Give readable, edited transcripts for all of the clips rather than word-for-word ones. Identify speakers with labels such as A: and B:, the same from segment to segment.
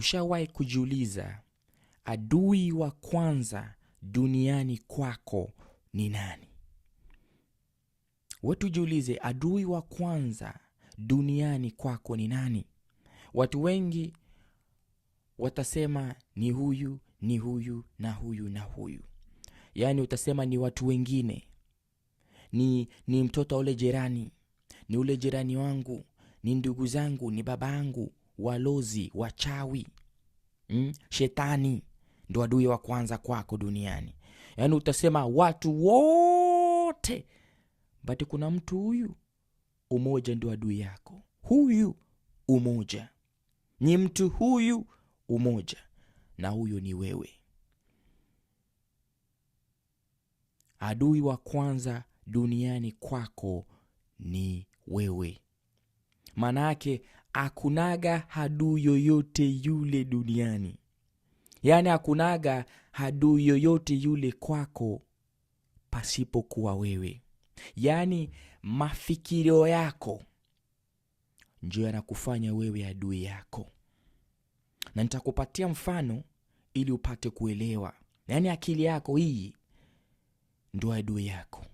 A: ushawahi kujiuliza adui wa kwanza duniani kwako ni nani? Watu jiulize, adui wa kwanza duniani kwako ni nani? Watu wengi watasema ni huyu, ni huyu na huyu na huyu. Yaani utasema ni watu wengine, ni mtoto ule jirani, ni ule jirani wangu, ni ndugu zangu, ni babangu, walozi, wachawi, shetani ndo adui wa kwanza kwako duniani. Yaani utasema watu wote, but kuna mtu huyu umoja ndo adui yako. Huyu umoja ni mtu huyu umoja, na huyo ni wewe. Adui wa kwanza duniani kwako ni wewe. Manake hakunaga adui yoyote yule duniani. Yaani hakunaga adui yoyote yule kwako pasipokuwa wewe. Yaani mafikirio yako ndio yanakufanya wewe adui yako. Na nitakupatia mfano ili upate kuelewa. Yaani akili yako hii ndio adui yako,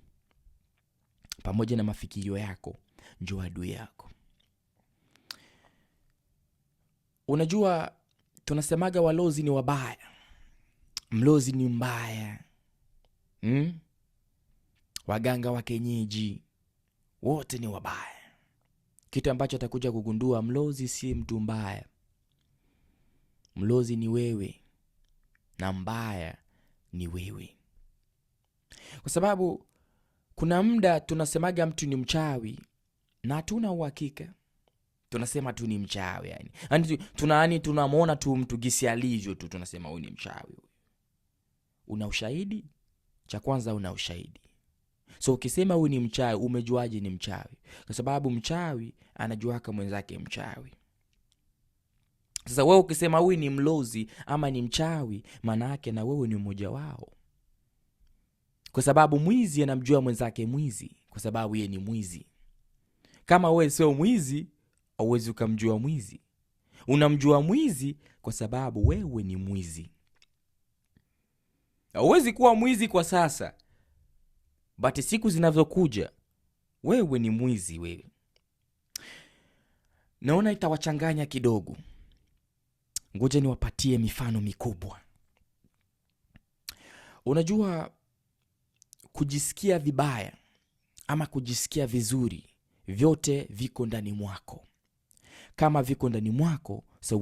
A: pamoja na mafikirio yako ndio adui yako. Unajua tunasemaga walozi ni wabaya, mlozi ni mbaya, waganga wa kienyeji wote ni wabaya. Kitu ambacho atakuja kugundua, mlozi si mtu mbaya. Mlozi ni wewe na mbaya ni wewe. Kwa sababu kuna muda tunasemaga mtu ni mchawi na hatuna uhakika. Tunasema tu ni mchawi yani. Yaani tunamwona tu mtu gisi alivyo tu, tunasema huyu ni mchawi. Una ushahidi? Cha kwanza una ushahidi. So ukisema huyu ni mchawi, umejuaje ni mchawi? Kwa sababu mchawi anajuaka mwenzake mchawi. Sasa wewe ukisema huyu ni mlozi ama ni mchawi, maana yake na wewe ni mmoja wao. Kwa sababu mwizi anamjua mwenzake mwizi, kwa sababu yeye ni mwizi. Kama wewe sio mwizi, hauwezi ukamjua mwizi. Unamjua mwizi kwa sababu wewe ni mwizi. Hauwezi kuwa mwizi kwa sasa, but siku zinavyokuja wewe ni mwizi wewe. Naona itawachanganya kidogo. Ngoja niwapatie mifano mikubwa. Unajua kujisikia vibaya ama kujisikia vizuri, vyote viko ndani mwako. Kama viko ndani mwako, so